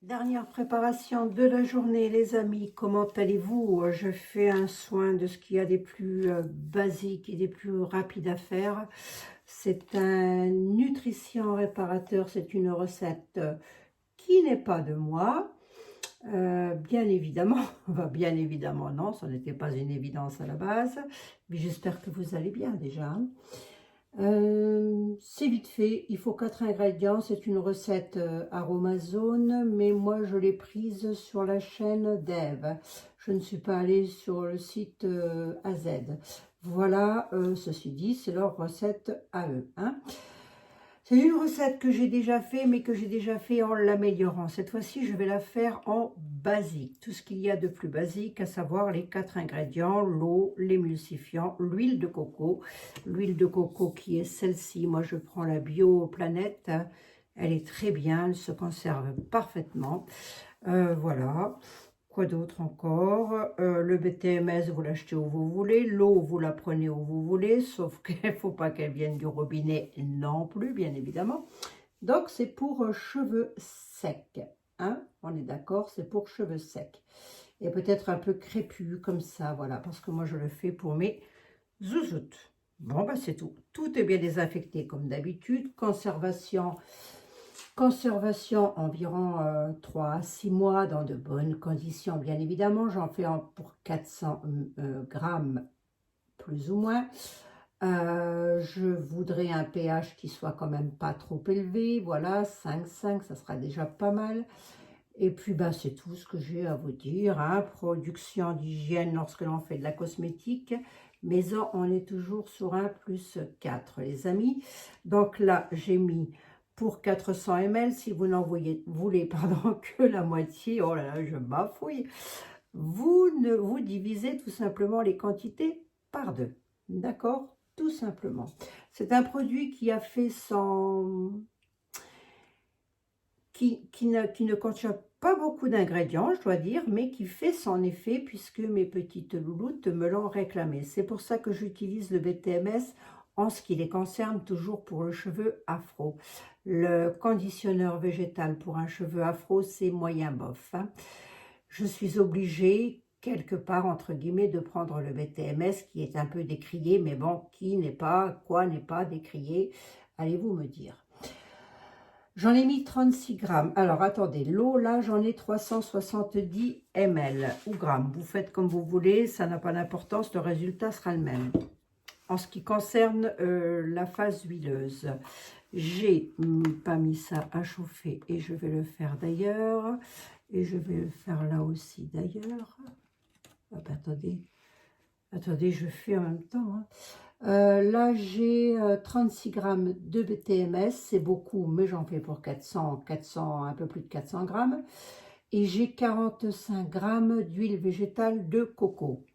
Dernière préparation de la journée, les amis. Comment allez-vous? Je fais un soin de ce qu'il y a des plus basiques et des plus rapides à faire. C'est un nutrition réparateur. C'est une recette qui n'est pas de moi. Bien évidemment, bien évidemment non, ça n'était pas une évidence à la base. Mais j'espère que vous allez bien déjà, hein. C'est vite fait, il faut 4 ingrédients, c'est une recette Aromazone, mais moi je l'ai prise sur la chaîne d'Eve. Je ne suis pas allée sur le site AZ. Voilà, ceci dit, c'est leur recette à eux, hein. C'est une recette que j'ai déjà fait, mais que j'ai déjà fait en l'améliorant. Cette fois-ci, je vais la faire en basique. Tout ce qu'il y a de plus basique, à savoir les 4 ingrédients, l'eau, l'émulsifiant, l'huile de coco. L'huile de coco qui est celle-ci, moi je prends la Bio Planète. Elle est très bien, elle se conserve parfaitement. Voilà. Quoi d'autre encore? Le BTMS, vous l'achetez où vous voulez. L'eau, vous la prenez où vous voulez. Sauf qu'il ne faut pas qu'elle vienne du robinet non plus, bien évidemment. Donc, c'est pour cheveux secs. Hein? On est d'accord, c'est pour cheveux secs. Et peut-être un peu crépus, comme ça, voilà. Parce que moi, je le fais pour mes zouzoutes. Bon, bah, c'est tout. Tout est bien désinfecté, comme d'habitude. Conservation environ 3 à 6 mois dans de bonnes conditions, bien évidemment. J'en fais pour 400 grammes plus ou moins. Je voudrais un pH qui soit quand même pas trop élevé. Voilà, 5,5, ça sera déjà pas mal. Et puis, bah, c'est tout ce que j'ai à vous dire, hein. Production d'hygiène lorsque l'on fait de la cosmétique. Maison, on est toujours sur un +4, les amis. Donc là, j'ai mis pour 400 ml, si vous n'en voulez pardon, que la moitié, oh là là, je bafouille, vous divisez tout simplement les quantités par 2. D'accord? Tout simplement. C'est un produit qui a fait son... qui ne contient pas beaucoup d'ingrédients, je dois dire, mais qui fait son effet puisque mes petites louloutes me l'ont réclamé. C'est pour ça que j'utilise le BTMS en ce qui les concerne, toujours pour le cheveu afro. Le conditionneur végétal pour un cheveu afro, c'est moyen bof, hein. Je suis obligée, quelque part, entre guillemets, de prendre le BTMS qui est un peu décrié, mais bon, quoi n'est pas décrié, allez-vous me dire. J'en ai mis 36 grammes. Alors, attendez, l'eau, là, j'en ai 370 ml ou grammes. Vous faites comme vous voulez, ça n'a pas d'importance, le résultat sera le même. En ce qui concerne la phase huileuse, j'ai pas mis ça à chauffer et je vais le faire d'ailleurs. Et je vais le faire là aussi d'ailleurs. Hop, attendez, je fais en même temps, hein. Là, j'ai 36 grammes de BTMS, c'est beaucoup, mais j'en fais pour 400, un peu plus de 400 grammes. Et j'ai 45 grammes d'huile végétale de coco.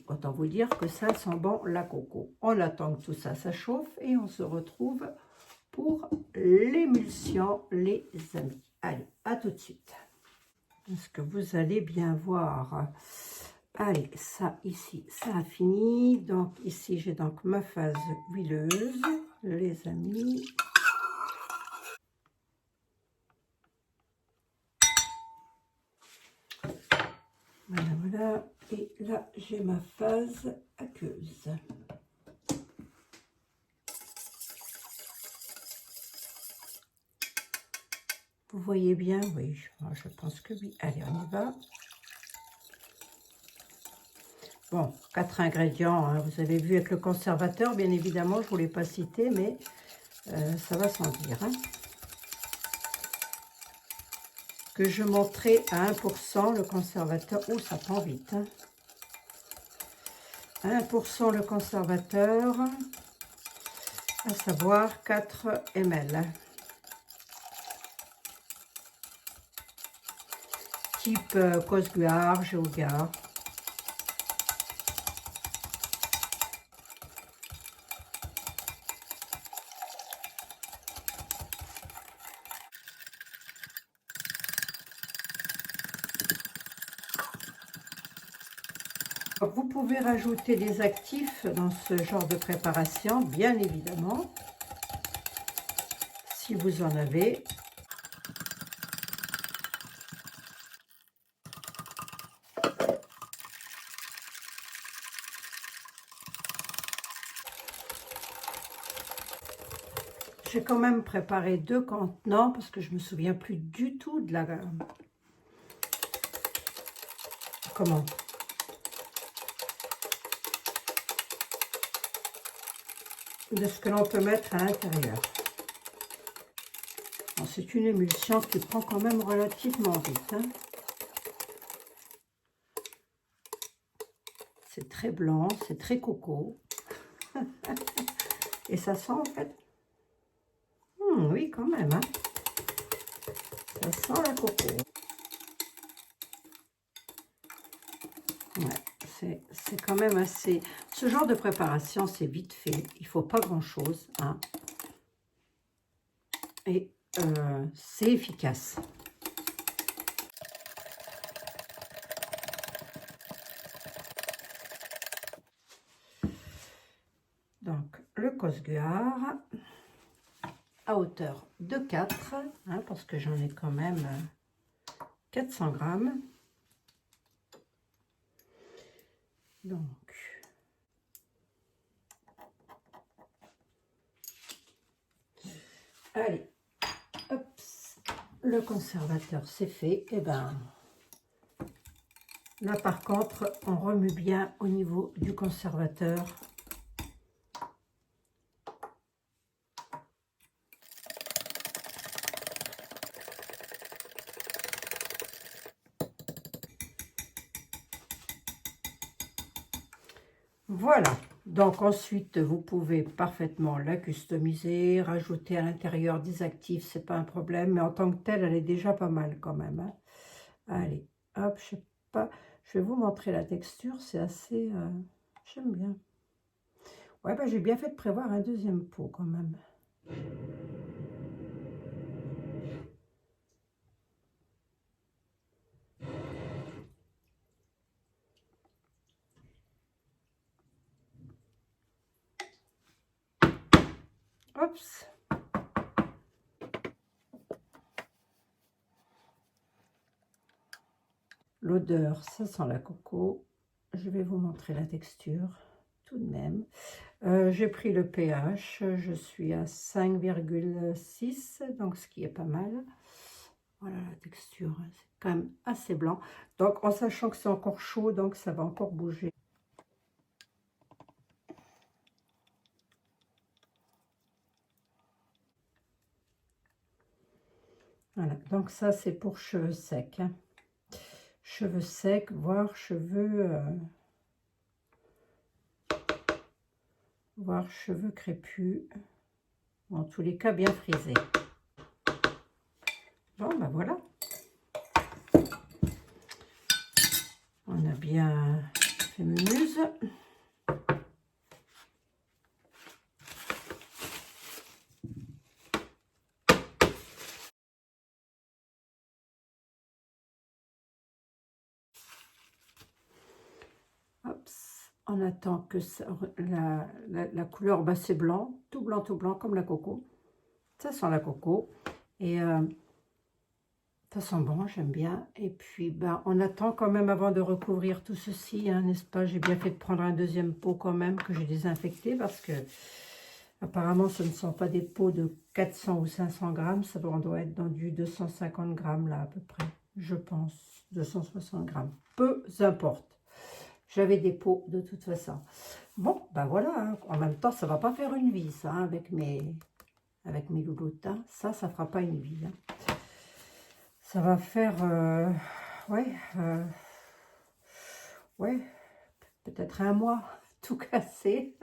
Autant vous dire que ça sent bon la coco. On attend que tout ça, ça chauffe et on se retrouve pour l'émulsion, les amis. Allez, à tout de suite. Est-ce que vous allez bien voir? Allez, ça ici, ça a fini. Donc ici, j'ai donc ma phase huileuse, les amis. Voilà, voilà. Et là, j'ai ma phase aqueuse. Vous voyez bien? Oui, je pense que oui. Allez, on y va. Bon, 4 ingrédients, hein, vous avez vu avec le conservateur, bien évidemment, je ne vous l'ai pas cité, mais ça va sans dire, hein. Que je montrais à 1% le conservateur. Oh, ça prend vite, hein. 1% le conservateur, à savoir 4 ml. Type Cosguard, Géogard. Vous pouvez rajouter des actifs dans ce genre de préparation, bien évidemment, si vous en avez. j'ai quand même préparé 2 contenants parce que je me souviens plus du tout de la... Comment? De ce que l'on peut mettre à l'intérieur. C'est une émulsion qui prend quand même relativement vite. Hein. C'est très blanc, c'est très coco. Et ça sent en fait... oui, quand même. Hein. Ça sent la coco. Ouais, c'est quand même assez... Ce genre de préparation, c'est vite fait. Il ne faut pas grand-chose. Hein. Et c'est efficace. Donc, le cosguard à hauteur de 4, hein, parce que j'en ai quand même 400 grammes. Donc, allez, hop, le conservateur c'est fait. Et ben, là par contre, on remue bien au niveau du conservateur. Voilà, donc ensuite vous pouvez parfaitement la customiser, rajouter à l'intérieur des actifs, c'est pas un problème, mais en tant que telle, elle est déjà pas mal quand même. Hein. Allez, hop, je sais pas, je vais vous montrer la texture, c'est assez, j'aime bien. Ouais, bah, j'ai bien fait de prévoir un deuxième pot quand même. Oups. L'odeur, ça sent la coco. Je vais vous montrer la texture tout de même. J'ai pris le pH, je suis à 5,6, donc ce qui est pas mal. Voilà la texture, c'est quand même assez blanc. Donc en sachant que c'est encore chaud, donc ça va encore bouger. Voilà, donc ça c'est pour cheveux secs. Hein. Cheveux secs, voire cheveux crépus. En tous les cas, bien frisés. Bon, ben voilà. On a bien fait mumuse. Hop, on attend que ça, la couleur, bah, c'est blanc, tout blanc, comme la coco. Ça sent la coco. Et ça sent bon, j'aime bien. Et puis, ben, on attend quand même avant de recouvrir tout ceci, hein, n'est-ce pas? J'ai bien fait de prendre un deuxième pot quand même, que j'ai désinfecté, parce que apparemment, ce ne sont pas des pots de 400 ou 500 grammes. Ça doit être dans du 250 grammes, là, à peu près. Je pense, 260 grammes. Peu importe. J'avais des pots de toute façon. Bon, ben voilà, hein. En même temps, ça ne va pas faire une vie, ça, hein, avec mes louloutes. Hein. Ça ne fera pas une vie. Hein. Ça va faire, ouais, peut-être un mois, tout cassé.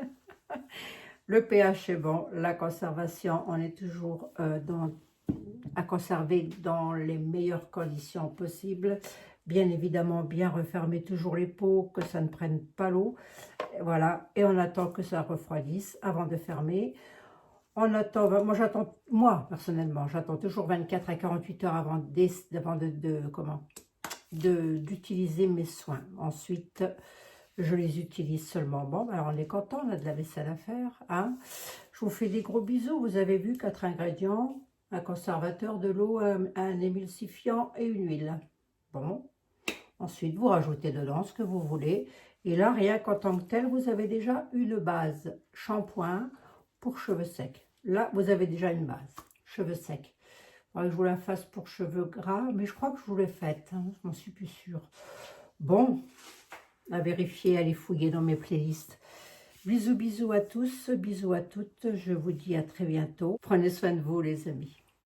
Le pH est bon, la conservation, on est toujours à conserver dans les meilleures conditions possibles. Bien évidemment, bien refermer toujours les pots, que ça ne prenne pas l'eau. Voilà, et on attend que ça refroidisse avant de fermer. On attend, moi personnellement, j'attends toujours 24 à 48 heures avant d'utiliser mes soins. Ensuite, je les utilise seulement. Bon, alors on est content, on a de la vaisselle à faire. Hein. Je vous fais des gros bisous. Vous avez vu 4 ingrédients, un conservateur, de l'eau, un émulsifiant et une huile. Bon, ensuite vous rajoutez dedans ce que vous voulez. Et là, rien qu'en tant que tel, vous avez déjà une base shampoing pour cheveux secs. Là, vous avez déjà une base. Cheveux secs. Il faudrait que je vous la fasse pour cheveux gras, mais je crois que je vous l'ai faite. Hein, je m'en suis plus sûre. Bon, à vérifier, allez fouiller dans mes playlists. Bisous, bisous à tous, bisous à toutes. Je vous dis à très bientôt. Prenez soin de vous, les amis.